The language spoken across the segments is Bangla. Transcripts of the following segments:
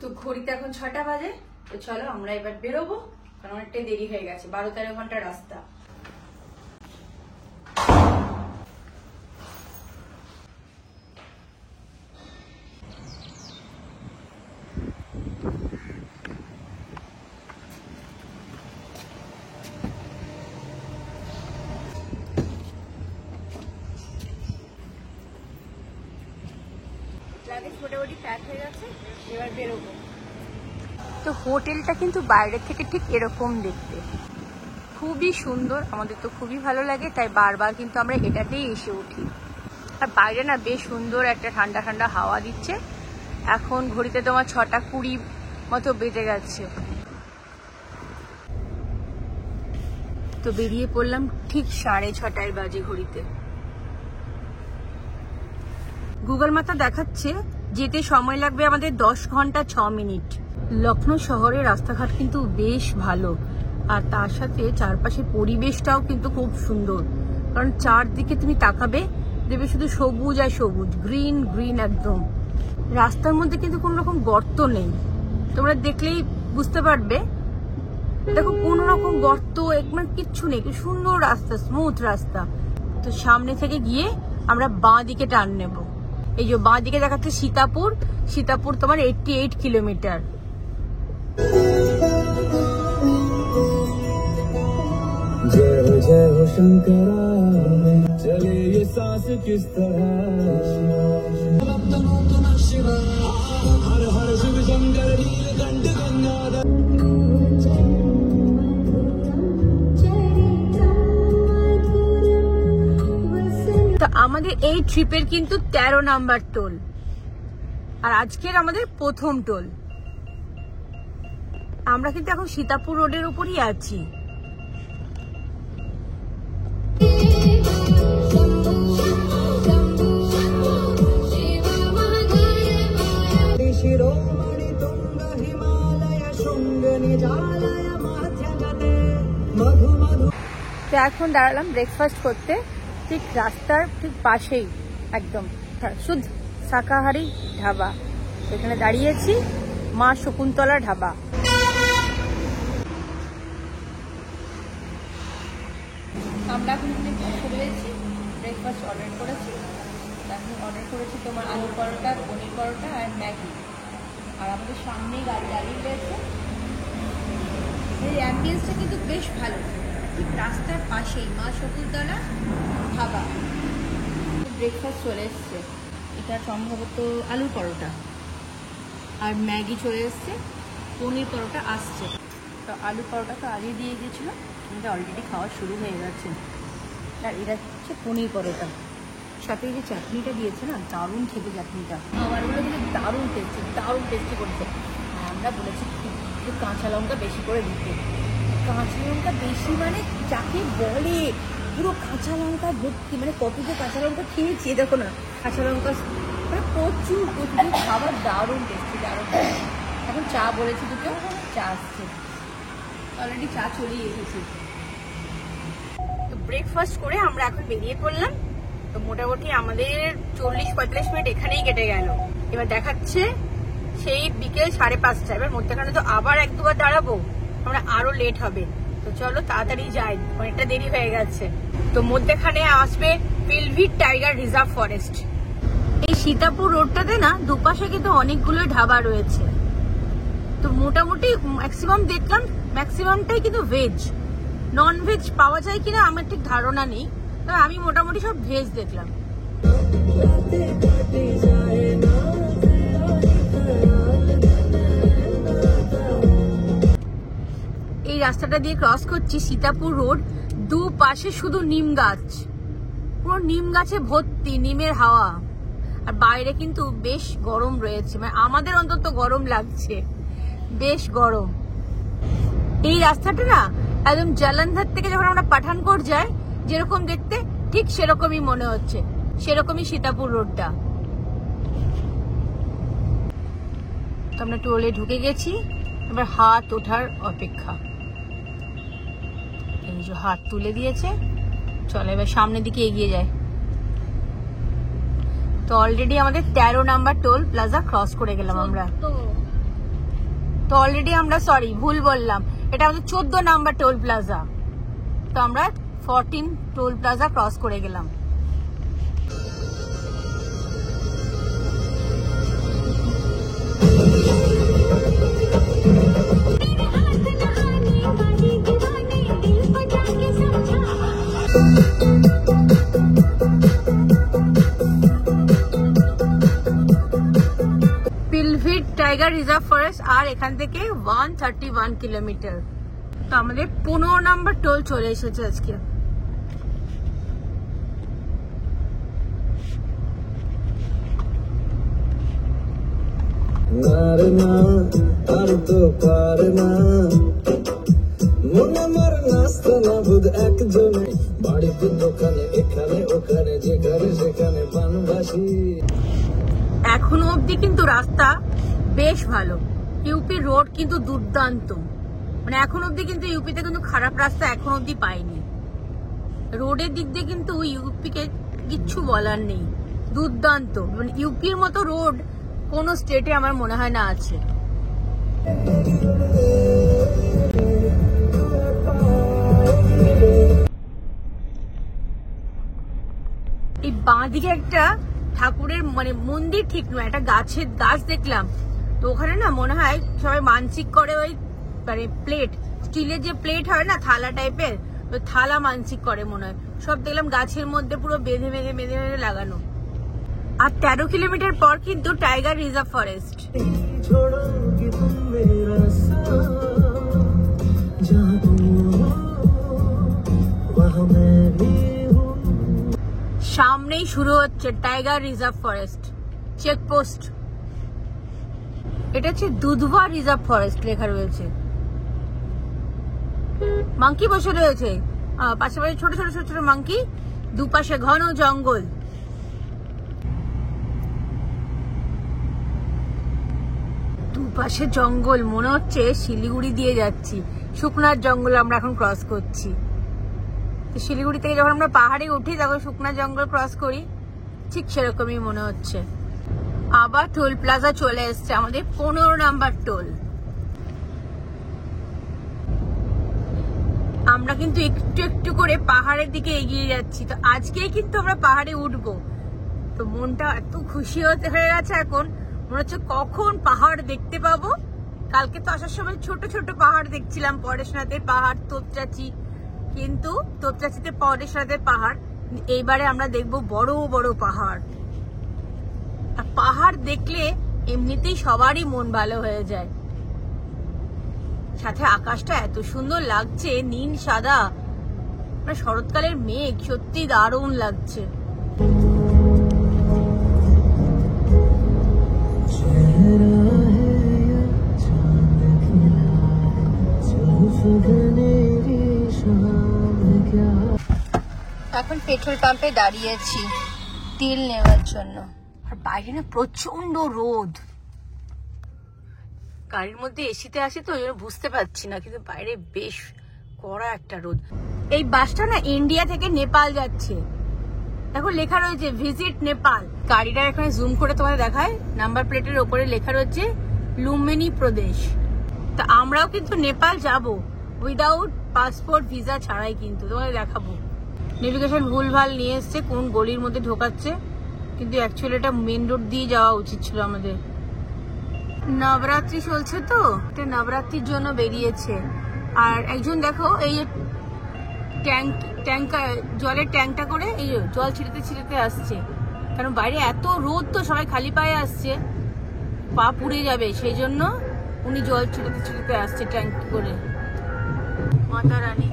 তো ঘড়িতে এখন 6টা বাজে। তো চলো আমরা এবার বেরোবো, কারণ অনেকটাই দেরি হয়ে গেছে, 12-13 ঘন্টা রাস্তা। মোটামুটি প্যাক হয়ে গেছে, এবার বেরোবো। তো হোটেলটা কিন্তু বাইরে থেকে ঠিক এরকম দেখতে, খুবই সুন্দর, আমাদের তো খুবই ভালো লাগে, তাই বারবার কিন্তু আমরা এটাতেই এসে উঠি। আর বাইরে না বেশ সুন্দর একটা ঠান্ডা ঠান্ডা হাওয়া দিচ্ছে। এখন ঘড়িতে তোমার 6:20 মতো বেজে গেছে। তো বেরিয়ে পড়লাম ঠিক 6:30 বাজে ঘড়িতে। গুগল ম্যাপে দেখাচ্ছে যেতে সময় লাগবে আমাদের 10 ঘন্টা 6 মিনিট। লখনৌ শহরের রাস্তাঘাট কিন্তু বেশ ভালো, আর তার সাথে চারপাশের পরিবেশটাও কিন্তু খুব সুন্দর, কারণ চারদিকে তুমি তাকাবে দেখবে শুধু সবুজ আর সবুজ, গ্রিন গ্রিন একদম। রাস্তার মধ্যে কিন্তু কোনো রকম গর্ত নেই, তোমরা দেখলেই বুঝতে পারবে। দেখো কোনো রকম গর্ত মানে কিচ্ছু নেই, কি সুন্দর রাস্তা, স্মুথ রাস্তা। তো সামনে থেকে গিয়ে আমরা বাঁ দিকে টার্ন নেব। এই যে বাঁ দিকে দেখাচ্ছে সীতাপুর, সীতাপুর তোমার 88 কিলোমিটার। जय हो शंकरा, चले ये सांस किस तरह, हर हर शिव शंकर नीलकंठ गंगाधर। তো আমাদের এই ট্রিপের কিন্তু 13 নাম্বার টোল, আর আজকের আমাদের প্রথম টোল। আমরা কিন্তু এখন সীতাপুর রোডের উপরই আছি। তো এখন দাঁড়ালাম ব্রেকফাস্ট করতে, ঠিক রাস্তার ঠিক পাশেই একদম শুদ্ধ শাকাহারি ঢাবা। এখানে দাঁড়িয়েছি, মা শকুন্তলা ঢাবা। আমরা এখন বসে রয়েছি, ব্রেকফাস্ট অর্ডার করেছি। এখন অর্ডার করেছি তোমার আলু পরোটা, পনির পরোটা আর ম্যাগি। আর আমাদের সামনেই গাড়ি দাঁড়িয়ে রয়েছে। এই অ্যাম্বিয়েন্সটা কিন্তু বেশ ভালো, ঠিক রাস্তার পাশেই মা শকুন্তলা ধাবা। ব্রেকফাস্ট চলে এসছে, এটা সম্ভবত আলু পরোটা, আর ম্যাগি চলে এসছে, পনির পরোটা আসছে। তো আলু পরোটা তো আগেই দিয়ে গেছিলো, এটা অলরেডি খাওয়া শুরু হয়ে গেছে। আর এটা হচ্ছে পনির পরোটা, সাথে যে চাটনিটা দিয়েছে না, দারুণ খেতে চাটনিটা। খাবারগুলো কিন্তু দারুণ টেস্টি করছে। আমরা বলেছি একটু কাঁচা লঙ্কা বেশি করে দিতে। কাঁচা লঙ্কা বেশি মানে যাকে বলে পুরো কাঁচা লঙ্কা ভর্তি, মানে কত যে কাঁচা লঙ্কা খেয়েছি, দেখো না কাঁচা লঙ্কা মানে প্রচুর খাবার, দারুণ টেস্টি দারুণ। এখন চা বলেছি দুটো, চা আসছে, অলরেডি চা চলেই এসেছে। তো ব্রেকফাস্ট করে আমরা এখন বেরিয়ে পড়লাম। তো মোটামুটি আমাদের 40-45 মিনিট এখানেই কেটে গেল। এবার দেখাচ্ছে সেই বিকেল 5:30। এবার মধ্যখানে তো আবার 1-2বার দাঁড়াবো, আমরা আরো লেট হবে। তো চলো তাড়াতাড়ি যাই, অনেকটা দেরি হয়ে গেছে। তো মধ্যখানে আসবে পিলভিট টাইগার রিজার্ভ ফরেস্ট। এই সীতাপুর রোডটাতে না দুপাশে কিন্তু অনেকগুলো ঢাবা রয়েছে। তো মোটামুটি ম্যাক্সিমাম দেখলাম, ম্যাক্সিমামটাই কিন্তু ভেজ। নন ভেজ পাওয়া যায় কিনা আমার ঠিক ধারণা নেই, তবে আমি মোটামুটি সব ভেজ দেখলাম। এই রাস্তাটা দিয়ে ক্রস করছি সীতাপুর রোড, দুপাশে শুধু নিম গাছ, পুরো নিম গাছে ভর্তি, নিমের হাওয়া। আর বাইরে কিন্তু বেশ গরম রয়েছে, মানে আমাদের অন্তত গরম লাগছে, বেশ গরম। এই রাস্তাটা না একদম জলন্ধর থেকে যখন আমরা পাঠানকোট যাই যেরকম দেখতে, ঠিক সেরকমই মনে হচ্ছে, সেরকমই সীতাপুর রোডটা। আমরা টোলে ঢুকে গেছি, এবার হাত ওঠার অপেক্ষা। এই যে হাত তুলে দিয়েছে, চলো এবার সামনের দিকে এগিয়ে যায়। তো অলরেডি আমাদের 13 নাম্বার টোল প্লাজা ক্রস করে গেলাম আমরা। তো অলরেডি আমরা ভুল বললাম, এটা আমাদের 14 নাম্বার টোল প্লাজা। তো আমরা 14 টোল প্লাজা ক্রস করে গেলাম। পিলভিট টাইগার রিজার্ভ ফরেস্ট, আর এখান থেকে 131 কিলোমিটার। তো আমাদের 15 নাম্বার টোল চলে এসেছে আজকে। এখনো অব্দি কিন্তু রাস্তা বেশ ভালো, ইউপি রোড কিন্তু দুর্দান্ত। মানে এখন অব্দি কিন্তু ইউপিতে কিন্তু খারাপ রাস্তা এখন অব্দি পাইনি। রোডের দিক দিয়ে কিন্তু ইউপিকে কিচ্ছু বলার নেই, দুর্দান্ত। মানে ইউপির মতো রোড কোন স্টেটে আমার মনে হয় না আছে। এই বাঁদিকে একটা ঠাকুরের মানে মন্দির ঠিক নয়, একটা গাছ দেখলাম। তো ওখানে না মনে হয় সবাই মানসিক করে, ওই মানে প্লেট, স্টিলের যে প্লেট হয় না থালা টাইপের, ওই থালা মানসিক করে মনে হয়। সব দেখলাম গাছের মধ্যে পুরো বেঁধে বেঁধে বেঁধে বেঁধে লাগানো। আর 13 কিলোমিটার পর কিন্তু টাইগার রিজার্ভ ফরেস্ট। সামনেই শুরু হচ্ছে টাইগার রিজার্ভ ফরেস্ট চেকপোস্ট। এটা হচ্ছে দুধবা রিজার্ভ ফরেস্ট লেখা রয়েছে। মাঙ্কি বসে রয়েছে, পাশাপাশি ছোট ছোট ছোট ছোট মাঙ্কি, দুপাশে ঘন জঙ্গল। দুপাশে জঙ্গল, মনে হচ্ছে শিলিগুড়ি দিয়ে যাচ্ছি। শুকনার জঙ্গল আমরা এখন ক্রস করছি। শিলিগুড়ি থেকে যখন আমরা পাহাড়ে উঠি তখন শুকনা জঙ্গল ক্রস করি, ঠিক সেরকমই মনে হচ্ছে। আবার টোল প্লাজা চলে এসছে, আমাদের 15 নাম্বার টোল। আমরা কিন্তু একটু একটু করে পাহাড়ের দিকে এগিয়ে যাচ্ছি। তো আজকেই কিন্তু আমরা পাহাড়ে উঠবো। তো মনটা এত খুশি হয়ে গেছে এখন, মনে হচ্ছে কখন পাহাড় দেখতে পাবো। কালকে তো আসার সময় ছোট ছোট পাহাড় দেখছিলাম, পরেশনাথের পাহাড়, তোপচাচি, কিন্তু তোপচাচিতে পরেশনাথের পাহাড়। এইবারে আমরা দেখবো বড় বড় পাহাড়। আর পাহাড় দেখলে এমনিতেই সবারই মন ভালো হয়ে যায়। সাথে আকাশটা এত সুন্দর লাগছে, নীল সাদা, মানে শরৎকালের মেঘ, সত্যি দারুণ লাগছে। এখন পেট্রোল পাম্পে দাঁড়িয়েছি তেল নেওয়ার জন্য। আর বাইরে না প্রচন্ড রোদ, গাড়ির মধ্যে এসিতে আসি তো বুঝতে পারছি না, কিন্তু বাইরে বেশ কড়া একটা রোদ। এই বাসটা না ইন্ডিয়া থেকে নেপাল যাচ্ছে। দেখো লেখা রয়েছে ভিজিট নেপাল। গাড়িটা এখানে জুম করে তোমাদের দেখায়, নাম্বার প্লেটের ওপরে লেখা রয়েছে লুম্বিনী প্রদেশ। তা আমরাও কিন্তু নেপাল যাব উইদাউট পাসপোর্ট ভিসা ছাড়াই, কিন্তু তোমাদের দেখাবো। নেভিগেশন ভুলভাল নিয়ে এসছে, কোন গলির মধ্যে ঢোকাচ্ছে, কিন্তু অ্যাকচুয়ালি এটা মেন রোড দিয়ে যাওয়া উচিত ছিল আমাদের। নবরাত্রি চলছে তো, এটা নবরাত্রির জন্য বেরিয়েছে। আর একজন দেখো এই জলের ট্যাঙ্কটা করে এই জল ছিটাতে ছিটাতে আসছে, কারণ বাইরে এত রোদ তো সবাই খালি পায়ে আসছে, পা পুড়ে যাবে, সেই জন্য উনি জল ছিটাতে ছিটাতে আসছে ট্যাঙ্ক করে। মাতা রানী,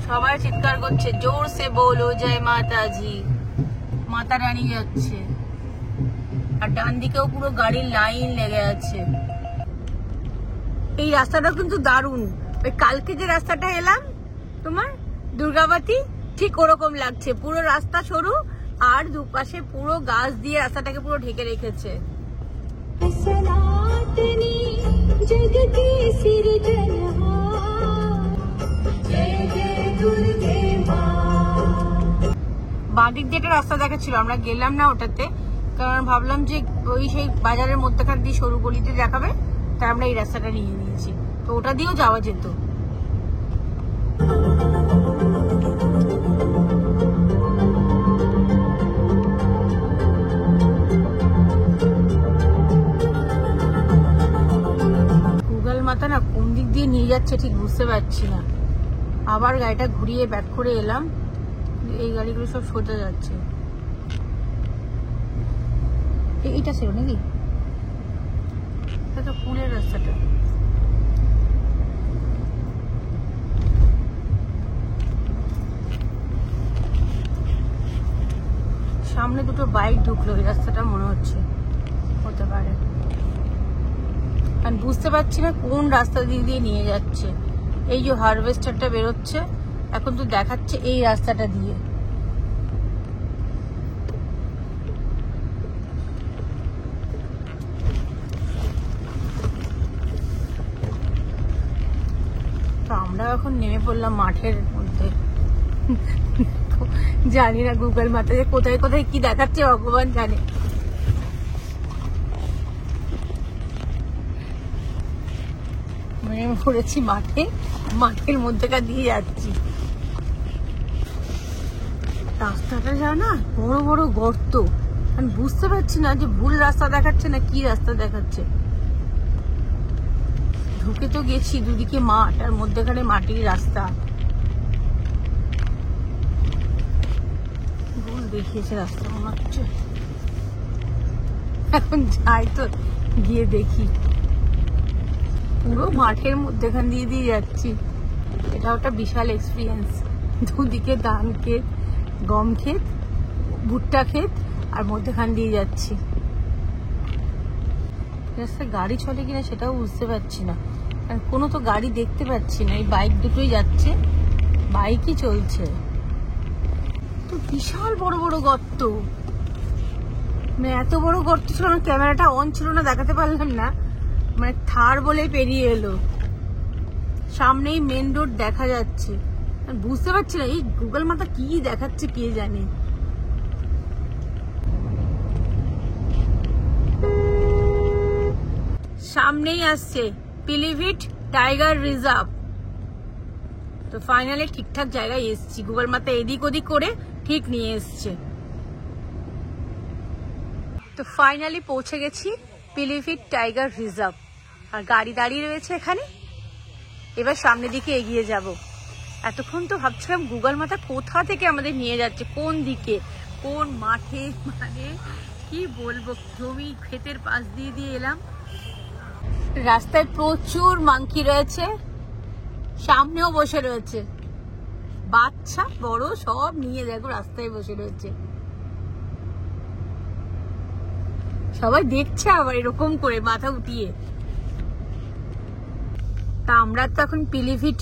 সবাই চিৎকার করছে জোর সে বলো জয় মাতাজি। মাতা রানী যাচ্ছে, আর ডান দিকেও পুরো গাড়ির লাইন লেগে আছে। এই রাস্তাটা কিন্তু দারুণ। ওই কালকে যে রাস্তাটা এলাম তোমার দুর্গাবতী, ঠিক ওরকম লাগছে। পুরো রাস্তা সরু আর দুপাশে পুরো গাছ দিয়ে রাস্তাটাকে পুরো ঢেকে রেখেছে। বাঁদিক দিয়ে একটা রাস্তা দেখাচ্ছিল, আমরা গেলাম না ওটাতে, কারণ ভাবলাম যে ওই সেই বাজারের মধ্যেখান দিয়ে সরু গলিতে দেখাবে, তাই আমরা এই রাস্তাটা নিয়ে নিয়েছি। তো ওটা দিয়েও যাওয়া যেত। গুগল মাথা না কোন দিক দিয়ে নিয়ে যাচ্ছে ঠিক বুঝতে পারছি না। আবার গাড়িটা ঘুরিয়ে ব্যাক করে এলাম, এই গাড়িগুলো সব সোজা যাচ্ছে। এইটা ছিল নাকি? এটা তো পুলের রাস্তাটা। সামনে দুটো বাইক ঢুকলো, এই রাস্তাটা মনে হচ্ছে হতে পারে। কারণ বুঝতে পারছি না কোন রাস্তা দিয়ে নিয়ে যাচ্ছে। এই যে হারভেস্টারটা বেরোচ্ছে, এখন তো দেখাচ্ছে এই রাস্তাটা দিয়ে। তো আমরা এখন নেমে পড়লাম মাঠের মধ্যে। জানি না গুগল মাথায় কোথায় কোথায় কি দেখাচ্ছে ভগবান জানে। নেমে পড়েছি মাঠে, মাঠের মধ্যেকার দিয়ে যাচ্ছি। রাস্তাটা যায় না বড় বড় গর্ত, আমি বুঝতে পারছি না যে ভুল রাস্তা দেখাচ্ছে না কি রাস্তা দেখাচ্ছে। ঢুকে তো গেছি, দুদিকে মাঠ আর মধ্যেখানে মাটির রাস্তা। ভুল দেখিয়েছে রাস্তা মনে হচ্ছে। এখন যাই তো গিয়ে দেখি। পুরো মাঠের মধ্যেখান দিয়ে যাচ্ছি। এটা একটা বিশাল এক্সপিরিয়েন্স। দুদিকে ধান ক্ষেত, গম ক্ষেত, ভুট্টা ক্ষেত, আর মধ্যেখান দিয়ে যাচ্ছি। রাস্তায় গাড়ি চলে কিনা সেটাও বুঝতে পারছি না, কারণ কোনো তো গাড়ি দেখতে পাচ্ছি না। এই বাইক দুটোই যাচ্ছে, বাইকই চলছে। তো বিশাল বড় বড় গর্ত, মানে এত বড় গর্ত ছিল না, ক্যামেরাটা অন ছিল না, দেখাতে পারলাম না। মানে থার বলে পেরিয়ে এলো, সামনেই মেন রোড দেখা যাচ্ছে। বুঝতে পারছি না এই গুগল মাথা কি দেখাচ্ছে কে জানে। সামনেই আসছে পিলিভিট টাইগার রিজার্ভ। তো ফাইনালি ঠিকঠাক জায়গায় এসছি, গুগল মাথা এদিক ওদিক করে ঠিক নিয়ে এসছে। তো ফাইনালি পৌঁছে গেছি পিলিভিট টাইগার রিজার্ভ, আর গাড়ি দাঁড়িয়ে রয়েছে এখানে। এবার সামনের দিকে এগিয়ে যাব। এতক্ষণ তো ভাবছিলাম গুগল মাথা কোথা থেকে আমাদের নিয়ে যাচ্ছে, কোন দিকে, কোন মাঠে, মানে কি বলবো, জমি ক্ষেতের পাশ দিয়ে এলাম। রাস্তায় প্রচুর মাংকি রয়েছে, সামনেও বসে রয়েছে, বাচ্চা বড় সব নিয়ে দেখো রাস্তায় বসে রয়েছে। সবাই দেখছে আবার এরকম করে মাথা উঠিয়ে। তা আমরা তো এখন পিলিভিট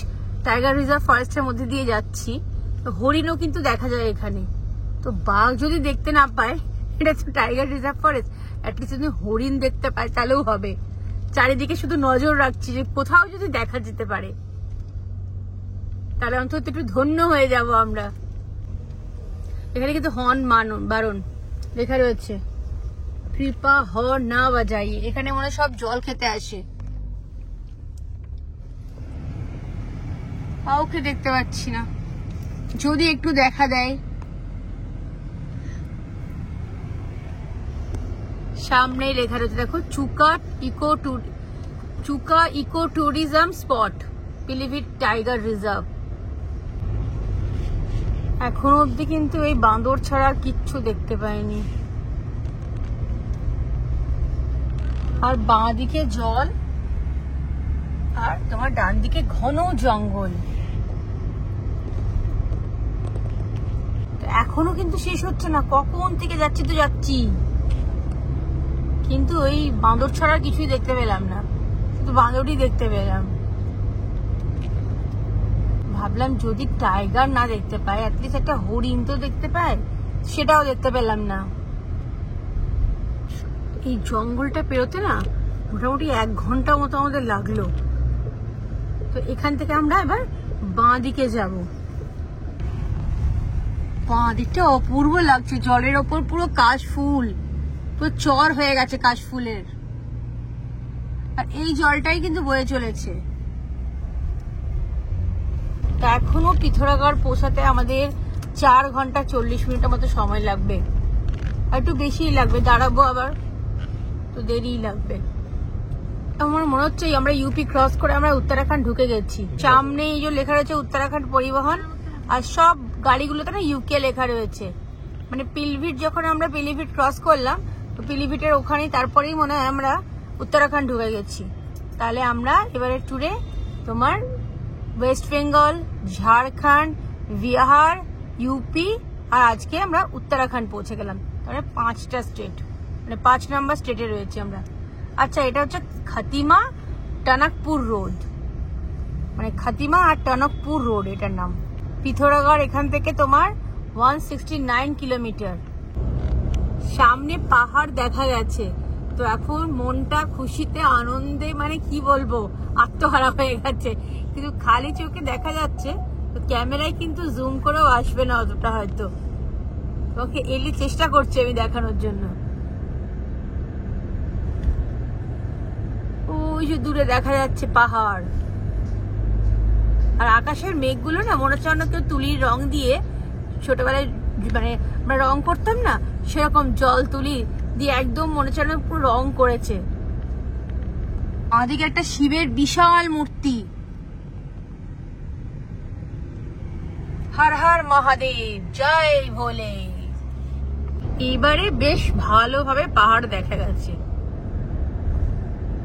টাইগার রিজার্ভ ফরেস্টের মধ্যে দিয়ে যাচ্ছি। হরিণও কিন্তু দেখা যায় এখানে। তো বাঘ যদি দেখতে না পায়, এটা তো টাইগার রিজার্ভ ফরেস্ট, অ্যাটলিস্ট যদি হরিণ দেখতে পায় তাহলেও হবে। চারিদিকে শুধু নজর রাখছি যে কোথাও যদি দেখা যেতে পারে, তাহলে অন্তত একটু ধন্য হয়ে যাব আমরা। এখানে কিন্তু হর্ন বারণ লেখা রয়েছে, কৃপা হর্ন না বাজাইয়ে। এখানে মনে সব জল খেতে আসে। কাউকে দেখতে পাচ্ছি না, যদি একটু দেখা দেয়। সামনেই লেখা রয়েছে দেখো, Chuka eco tourism spot, Pilibhit tiger reserve. এখনো অব্দি কিন্তু এই বাঁদর ছাড়া আর কিচ্ছু দেখতে পাইনি। আর বাঁ দিকে জল, আর তোমার ডান দিকে ঘন জঙ্গল। এখনো কিন্তু শেষ হচ্ছে না, কখন থেকে যাচ্ছি তো যাচ্ছি, কিন্তু ওই বাঁদর ছাড়া কিছুই দেখতে পেলাম না, শুধু বাঁদরই দেখতে পেলাম। ভাবলাম যদি টাইগার না দেখতে পাই, অ্যাটলিস্ট একটা হরিণ তো দেখতে পাই, সেটাও দেখতে পেলাম না। এই জঙ্গলটা পেরোতে না মোটামুটি 1 ঘন্টা মতো আমাদের লাগলো। তো এখান থেকে আমরা এবার বাঁ দিকে যাব। বাঁ দিকটা অপূর্ব লাগছে, জলের ওপর পুরো কাশফুল, পুরো চর হয়ে গেছে কাশফুলের, আর এই জলটাই কিন্তু বয়ে চলেছে। তা এখনো পিথোরাগড় পৌঁছাতে আমাদের 4 ঘন্টা 40 মিনিটের মতো সময় লাগবে, আর একটু বেশিই লাগবে, দাঁড়াবো আবার তো দেরিই লাগবে। আমার মনে হচ্ছে আমরা ইউপি ক্রস করে আমরা উত্তরাখণ্ড ঢুকে গেছি। সামনে এই যে লেখা রয়েছে উত্তরাখণ্ড পরিবহন, আর সব গাড়িগুলোতে না ইউকে লেখা রয়েছে। মানে পিলভিট, যখন আমরা পিলিভিট ক্রস করলাম তো পিলিভিটের ওখানেই তারপরেই মনে হয় আমরা উত্তরাখণ্ড ঢুকে গেছি। তাহলে আমরা এবারে ট্যুরে তোমার ওয়েস্ট বেঙ্গল, ঝাড়খণ্ড, বিহার, ইউপি আর আজকে আমরা উত্তরাখণ্ড পৌঁছে গেলাম। তাহলে 5টা স্টেট, মানে 5 নম্বর স্টেটে রয়েছে আমরা। আচ্ছা, এটা হচ্ছে খাতিমা টনকপুর রোড, মানে খাতিমা আর টনকপুর রোড এটার নাম। পিথোরাগড় এখান থেকে তোমার 169 কিলোমিটার। সামনে পাহাড় দেখা গেছে, তো এখন মনটা খুশিতে আনন্দে মানে কি বলবো, আত্মহারা হয়ে গেছে। কিন্তু খালি চোখে দেখা যাচ্ছে, তো ক্যামেরায় কিন্তু জুম করেও আসবে না অতটা হয়তো। ওকে এলি চেষ্টা করছি আমি দেখানোর জন্য। ওই যে দূরে দেখা যাচ্ছে পাহাড়, আর আকাশের মেঘগুলো না মনে হচ্ছে কেউ তুলির রং দিয়ে, ছোটবেলায় মানে আমরা রং করতাম না, সেরকম জল তুলি দিয়ে একদম মনে হচ্ছে পুরো রং করেছে। আমাদেরকে একটা শিবের বিশাল মূর্তি। হর হর মহাদেব, জয় ভোলে। এবারে বেশ ভালোভাবে পাহাড় দেখা গেছে।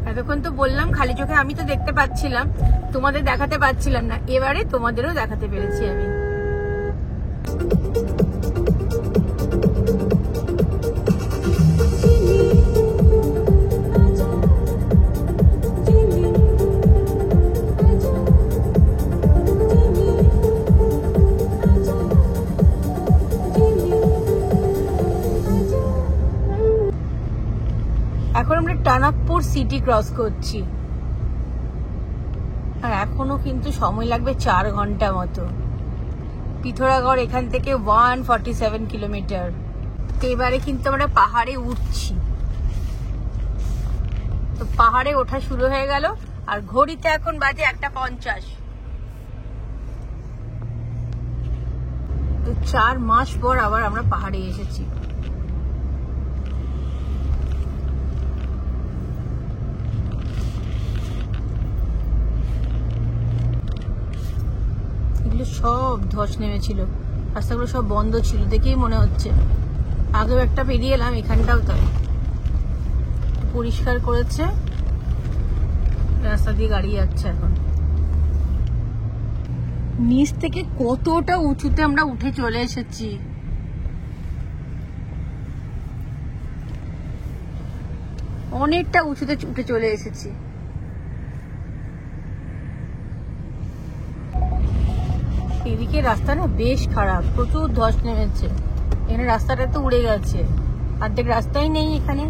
এতক্ষণ তো বললাম খালি চোখে আমি তো দেখতে পাচ্ছিলাম, তোমাদের দেখাতে পাচ্ছিলাম না, এবারে তোমাদেরও দেখাতে পেরেছি আমি। এখন আমরা টনকপুর সিটি ক্রস করছি, আর এখনো কিন্তু সময় লাগবে 4 ঘন্টা মতো। পিথোরাগড় এখান থেকে 147 কিলোমিটার। তো এবারে কিন্তু আমরা পাহাড়ে উঠছি, তো পাহাড়ে ওঠা শুরু হয়ে গেল, আর ঘড়িতে এখন বাজে 1:50। তো 4 মাস পর আবার আমরা পাহাড়ে এসেছি। সব ধস নেমেছিল, রাস্তাগুলো সব বন্ধ ছিল দেখেই মনে হচ্ছে। আগেও একটা পেরিয়ে এলাম, এখানটাও তাই পরিষ্কার করেছে, রাস্তা দিয়ে গাড়ি যাচ্ছে। এখন নিচ থেকে কতটা উঁচুতে আমরা উঠে চলে এসেছি। অনেকটা উঁচুতে উঠে চলে এসেছি। এদিকে রাস্তা না বেশ খারাপ, প্রচুর ধস নেমেছে। এখানে রাস্তাটা তো উড়ে গেছে, অর্ধেক রাস্তাই নেই এখানে।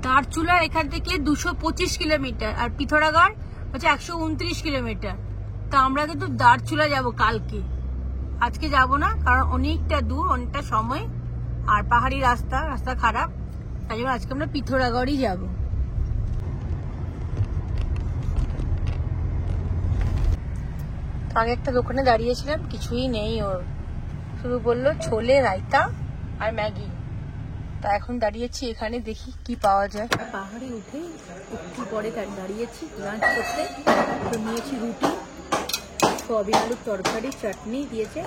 দারচুলার এখান থেকে 225 কিলোমিটার, আর পিথোরাগড় হচ্ছে 129 কিলোমিটার। তা আমরা কিন্তু দারচুলা যাব কালকে, আজকে যাব না, কারণ অনেকটা দূর, অনেকটা সময়, আর পাহাড়ি রাস্তা, রাস্তা খারাপ, তাই জন্য আজকে আমরা পিথোরাগড়ই যাব। আগে একটা দোকানে দাঁড়িয়েছিলাম, কিছুই নেই ওর, শুধু বললো ছোলে রায়তা আর ম্যাগি। তা এখন দাঁড়িয়েছি এখানে, দেখি কি পাওয়া যায়। পাহাড়ে উঠে একটু পরে দাঁড়িয়েছি লাঞ্চ করতে, তো নিয়েছি রুটি, সয়াবিন আলুর তরকারি, চাটনি দিয়েছে,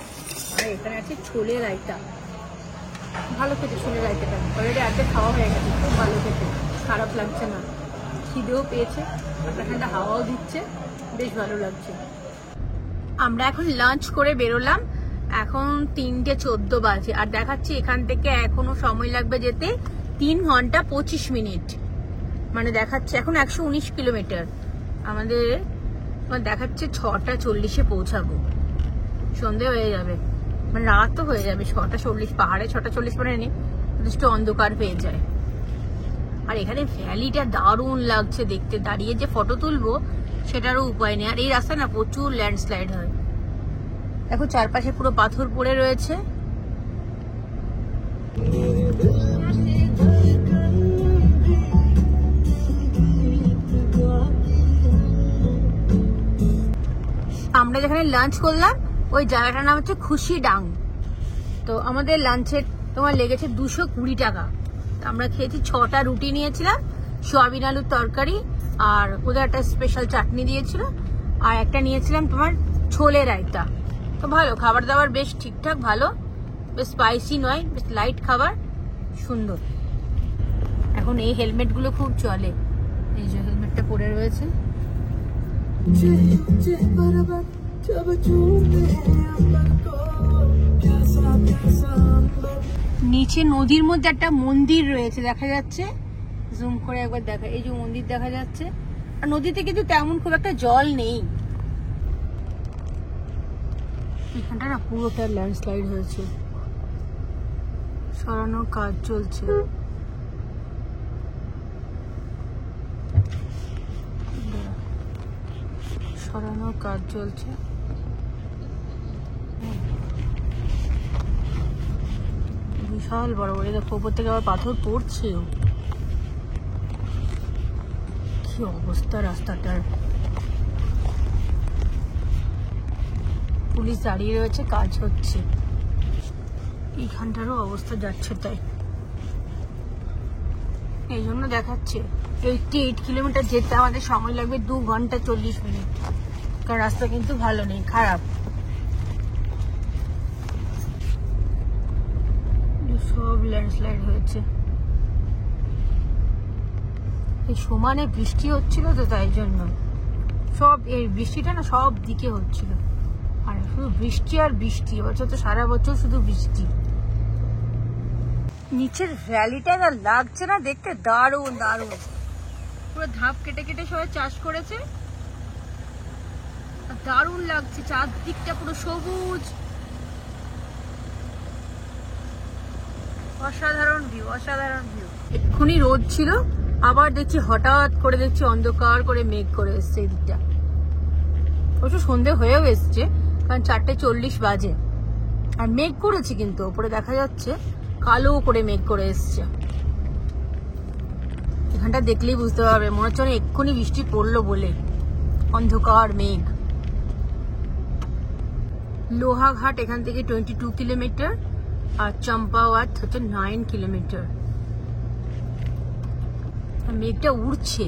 আর এখানে আছে ছোলে রায়তা। ভালো খেতে ছোলে রায়তাটা, অলরেডি আজকে খাওয়া হয়ে গেছে, খুব ভালো খেতে, খারাপ লাগছে না, খিদেও পেয়েছে, ঠান্ডা ঠান্ডা হাওয়াও দিচ্ছে, বেশ ভালো লাগছে। আমরা এখন লাঞ্চ করে বেরোলাম, এখন 3:14 বাজে, আর দেখাচ্ছি এখান থেকে এখনো সময় লাগবে যেতে 3 ঘন্টা 25 মিনিট, মানে দেখাচ্ছে এখন 119 কিলোমিটার। আমাদের দেখাচ্ছে 6:40 পৌঁছাবো, সন্ধে হয়ে যাবে, মানে রাতও হয়ে যাবে। 6:40 পাহাড়ে 6:40 মানে নেই, যথেষ্ট অন্ধকার হয়ে যায়। আর এখানে ভ্যালিটা দারুণ লাগছে দেখতে, দাঁড়িয়ে যে ফটো তুলবো সেটারও উপায় নেই। আর এই রাস্তায় না প্রচুর ল্যান্ডস্লাইড হয়। দেখো চারপাশে পুরো পাথর পড়ে রয়েছে। আমরা যেখানে লাঞ্চ করলাম ওই জায়গাটার নাম হচ্ছে খুশি ডাং। তো আমাদের লাঞ্চের তোমার লেগেছে 220 টাকা। আমরা খেয়েছি 6টা রুটি নিয়েছিলাম, সোয়াবিন আলুর তরকারি, আর ওদের একটা স্পেশাল চাটনি দিয়েছিল, আর একটা নিয়েছিলাম তোমার ছোলে রায়তা। তো ভালো খাবার দাবার, বেশ ঠিকঠাক ভালো, বেশ স্পাইসি নয়, বেশ লাইট খাবার, সুন্দর। এখন এই হেলমেটগুলো খুব চলে, এই যে হেলমেটটা পরে রয়েছে। নিচে নদীর মধ্যে একটা মন্দির রয়েছে দেখা যাচ্ছে, জুম করে একবার দেখা, এই যে মন্দির দেখা যাচ্ছে। আর নদীতে কিন্তু তেমন খুব একটা জল নেই। এখানটা না পুরোটা ল্যান্ডস্লাইড হয়েছে, সরানোর কাজ চলছে। সরানোর কাজ চলছে। বিশাল বড় বড়, দেখো উপর থেকে আবার পাথর পড়ছেও। কি অবস্থা রাস্তাটার। পুলিশ দাঁড়িয়ে রয়েছে, কাজ হচ্ছে। এইখানটারও অবস্থা যাচ্ছে তাই, এই জন্য দেখাচ্ছে 88 কিলোমিটার যেতে আমাদের সময় লাগবে 2 ঘন্টা 40 মিনিট। কারণ রাস্তা কিন্তু ভালো নেই, খারাপ। সব ল্যান্ডস্লাইড হয়েছে। এই সমানে বৃষ্টি হচ্ছিল তো তাই জন্য সব, এই বৃষ্টিটা না সব দিকে হচ্ছিল। আর শুধু বৃষ্টি আর বৃষ্টি, এবছর তো সারা বছর শুধু বৃষ্টি। নিচের ভ্যালিটা যা লাগছে না দেখতে, দারুণ দারুণ। পুরো ধাপ কেটে কেটে সবাই চাষ করেছে, দারুণ লাগছে। চারদিকটা পুরো সবুজ, অসাধারণ ভিউ, অসাধারণ ভিউ। এক্ষুনি রোদ ছিল, আবার দেখছি হঠাৎ করে দেখছি অন্ধকার করে মেঘ করে এসছে এই দিকটা। অবশ্য সন্ধে হয়েও এসছে, কারণ 4:40 বাজে। আর মেঘ করেছে কিন্তু ওপরে দেখা যাচ্ছে কালো করে মেঘ করে এসছে। এখানটা দেখলেই বুঝতে পারবে, মনে হচ্ছে এক্ষুনি বৃষ্টি পড়লো বলে, অন্ধকার মেঘ। লোহাঘাট এখান থেকে 22 কিলোমিটার, আর চম্পাওয়াত হচ্ছে 9 কিলোমিটার। মেঘটা উড়ছে,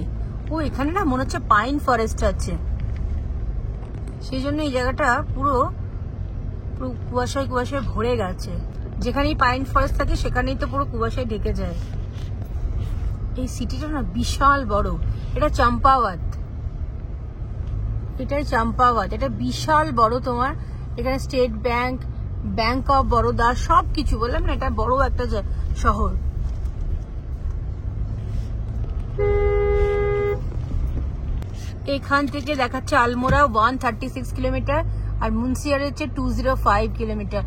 ও এখানে না মনে হচ্ছে পাইন ফরেস্ট আছে, সেই জন্য এই জায়গাটা পুরো কুয়াশায় কুয়াশায় ভরে গেছে। যেখানেই পাইন ফরেস্ট থাকে সেখানেই তো পুরো কুয়াশায় ঢেকে যায়। এই সিটিটা না বিশাল বড়, এটা চম্পাওয়াত, এটাই চম্পাওয়াত। এটা বিশাল বড় তোমার, এখানে state bank, bank of Baroda, সবকিছু। বললাম না এটা বড় একটা শহর। এখান থেকে দেখাচ্ছে আলমোড়া 136 কিলোমিটার, আর মুন্সিয়ার হচ্ছে 205 কিলোমিটার।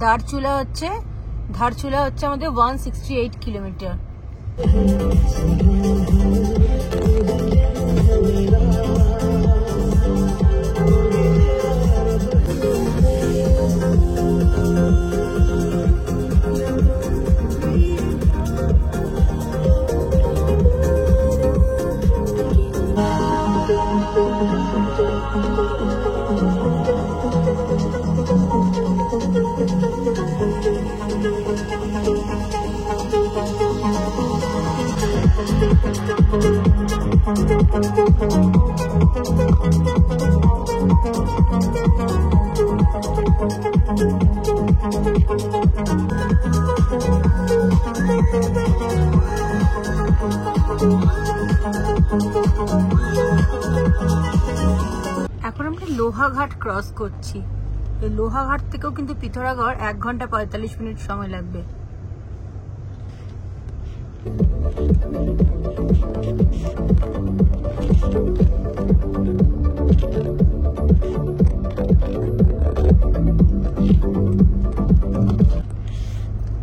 ধারচুলা হচ্ছে আমাদের 168 কিলোমিটার। এখন আমরা লোহাঘাট ক্রস করছি। এই লোহাঘাট থেকেও কিন্তু পিথোরাগড় 1 ঘন্টা 45 মিনিট সময় লাগবে।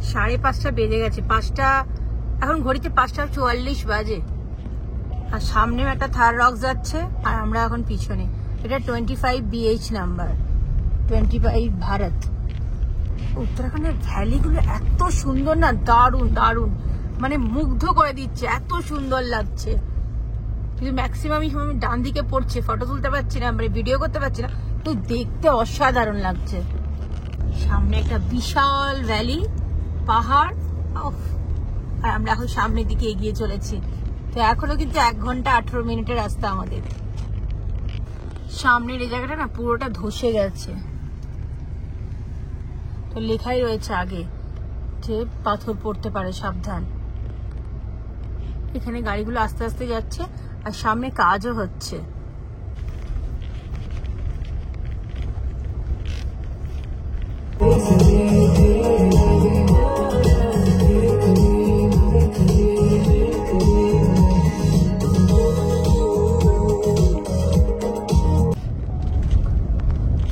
সাড়ে 5টা বেজে গেছে, 5টা এখন ঘড়িতে 5:44 বাজে। আর সামনেও একটা থার রক যাচ্ছে, আর আমরা এখন পিছনে। এটা 25 BH নাম্বার, 25 ভারত। উত্তরাখণ্ডের ভ্যালিগুলো এত সুন্দর না, দারুণ দারুণ, মানে মুগ্ধ করে দিচ্ছে, এত সুন্দর লাগছে। কিন্তু ম্যাক্সিমাম সময় ডান দিকে পড়ছে, ফটো তুলতে পারছি না, মানে ভিডিও করতে পারছি না, তো দেখতে অসাধারণ লাগছে। সামনে একটা বিশাল ভ্যালি, পাহাড়, আর আমরা এখন সামনের দিকে এগিয়ে চলেছি। তো এখনো কিন্তু 1 ঘন্টা 18 মিনিটের রাস্তা আমাদের। সামনের এই জায়গাটা না পুরোটা ধসে গেছে, তো লেখাই রয়েছে আগে যে পাথর পড়তে পারে, সাবধান। এখানে গাড়িগুলো আস্তে আস্তে যাচ্ছে, আর সামনে কাজও হচ্ছে।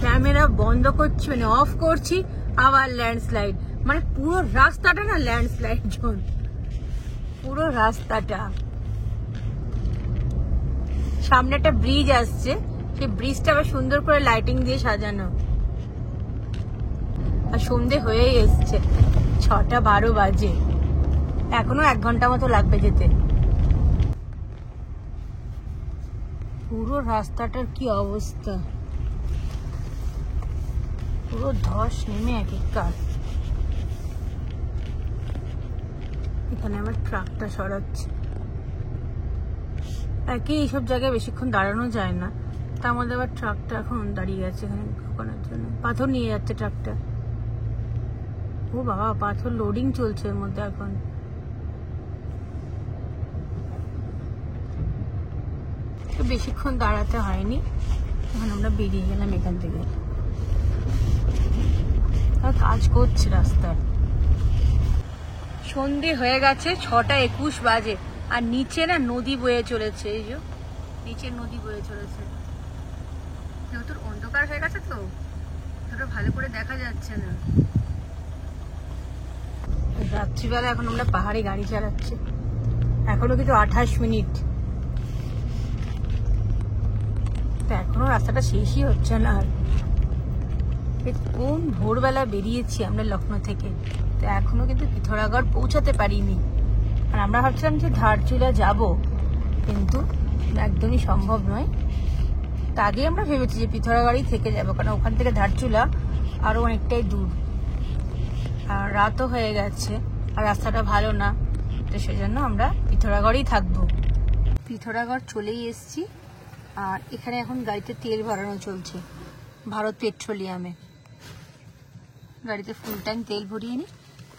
ক্যামেরা বন্ধ করছি, মানে অফ করছি, আবার ল্যান্ডস্লাইড, মানে পুরো রাস্তাটা না ল্যান্ডস্লাইড জোন, পুরো রাস্তাটা। সামনে একটা ব্রিজ আসছে, সেই ব্রিজটা আবার সুন্দর করে লাইটিং দিয়ে সাজানো। আর সন্ধে হয়েই এসছে, 6:12 বাজে, এখনো 1 ঘন্টা মতো লাগবে যেতে। পুরো রাস্তাটার কি অবস্থা, পুরো ধস নেমে এক একার। এখানে আমার ট্রাকটা সরাচ্ছে। একে এইসব জায়গায় বেশিক্ষণ দাঁড়ানো যায় না, তার মধ্যে আবার ট্রাকটা এখন দাঁড়িয়ে গেছে এখানে ঢোকানোর জন্য। পাথর নিয়ে যাচ্ছে ট্রাকটা। ও বাবা, পাথর লোডিং চলছে এর মধ্যে এখন। তো বেশিক্ষণ দাঁড়াতে হয়নি, এখন আমরা বেরিয়ে গেলাম এখান থেকে। কাজ করছে রাস্তায়। সন্ধে হয়ে গেছে, 6:21 বাজে, আর নিচে না নদী বয়ে চলেছে। এই যে নিচে নদী বয়ে চলেছে, যেহেতু অন্ধকার হয়ে গেছে তো ওটা ভালো করে দেখা যাচ্ছে না। রাত্রিবেলা এখন আমরা পাহাড়ে গাড়ি চালাচ্ছি, এখনো কিন্তু 28 মিনিট, তো এখনো রাস্তাটা শেষই হচ্ছে না। আর কোন ভোরবেলা বেরিয়েছি আমরা লখনৌ থেকে, তো এখনো কিন্তু পিথোরাগড় পৌঁছাতে পারিনি। আর আমরা ভাবছিলাম যে ধারচুলা যাব, কিন্তু একদমই সম্ভব নয়। তা আগে আমরা ভেবেছি যে পিথোরাগড়ই থেকে যাবো, কারণ ওখান থেকে ধারচুলা আরো অনেকটাই দূর, আর রাতও হয়ে গেছে, আর রাস্তাটা ভালো না, তো সেজন্য আমরা পিথোরাগড়ই থাকবো। পিথোরাগড় চলেই এসছি, আর এখানে এখন গাড়িতে তেল ভরানো চলছে ভারত পেট্রোলিয়ামে। গাড়িতে ফুল ট্যাঙ্ক তেল ভরিয়ে নিই,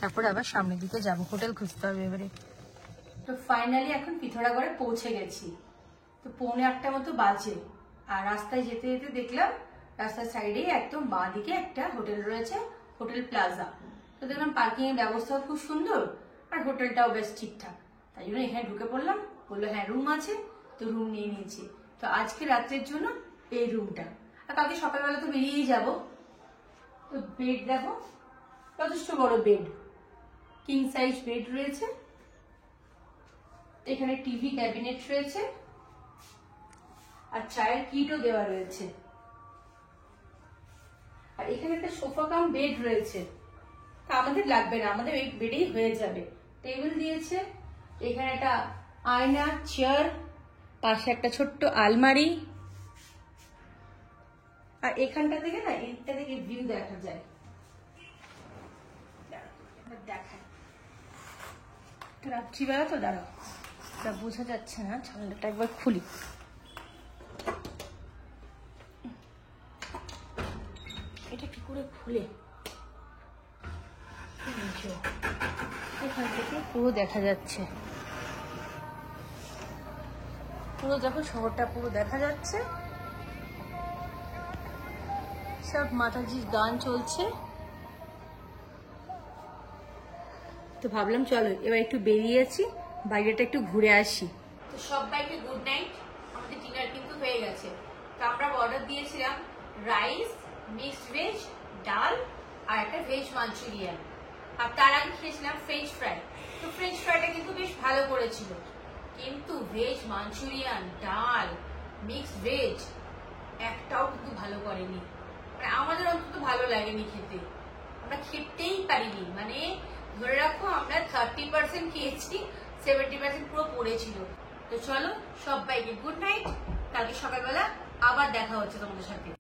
তারপরে আবার সামনের দিকে যাবো, হোটেল খুঁজতে হবে এবারে। তো ফাইনালি এখন পিথোরাগড়ে পৌঁছে গেছি। তো 1:45 মতো বাজে, আর রাস্তায় যেতে যেতে দেখলাম রাস্তার সাইডেই একদম বাঁ দিকে একটা হোটেল রয়েছে, হোটেল প্লাজা। তো দেখলাম পার্কিং এর ব্যবস্থাও খুব সুন্দর, আর হোটেলটাও বেশ ঠিকঠাক, তাই জন্য এখানে ঢুকে পড়লাম। বললো হ্যাঁ রুম আছে, তো রুম নিয়ে নিয়েছি। তো আজকে রাত্রের জন্য এই রুমটা, আর কালকে সকালবেলা তো বেরিয়েই যাবো। তো বেড দেখো, যথেষ্ট বড় বেড, কিং সাইজ বেড রয়েছে। এখানে টিভি ক্যাবিনেট রয়েছে, আর চায়ের কিটও দেওয়া রয়েছে। আর এখানে একটা সোফা কাম বেড রয়েছে, তা আমাদের লাগবে না, আমাদের এই বেডেই হয়ে যাবে। টেবিল দিয়েছে, এখানে একটা আয়না, চেয়ার, পাশে একটা ছোট্ট আলমারি, আর এখানটা থেকে না এইটা থেকে ভিউ দেখা যায়। দেখায় রাত্রিবেলা তো, দাঁড়াও তা বোঝা যাচ্ছে না, ঠান্ডাটা একবার খুলি। এটা কি করে খুলে, এখান থেকে পুরো দেখা যাচ্ছে, পুরো দেখো শহরটা পুরো দেখা যাচ্ছে। সব মাতাজির গান চলছে। তো ভাবলাম চলো এবার একটু বেরিয়েছি, বাইরেটা একটু ঘুরে আসি। তো সবাইকে গুড নাইট। আমাদের ডিনার কিন্তু হয়ে গেছে। তো আমরা অর্ডার দিয়েছিলাম রাইস, মিক্সড ভেজ, ডাল, আর একটা ভেজ মাঞ্চুরিয়ান। আর তার আগে খেয়েছিলাম ফ্রেঞ্চ ফ্রাই। তো ফ্রেঞ্চ ফ্রাইটা কিন্তু বেশ ভালো করেছিল। কিন্তু ভেজ মাঞ্চুরিয়ান, ডাল, মিক্সড ভেজ একটাও কিন্তু ভালো করেনি, মানে আমাদের অন্তত ভালো লাগেনি খেতে, আমরা খেতেই পারিনি। মানে ধরে রাখো আমরা 30% খেয়েছি, 70% পুরো পড়েছিল। তো চলো সবাইকে গুড নাইট, কালকে সকালবেলা আবার দেখা হচ্ছে তোমাদের সাথে।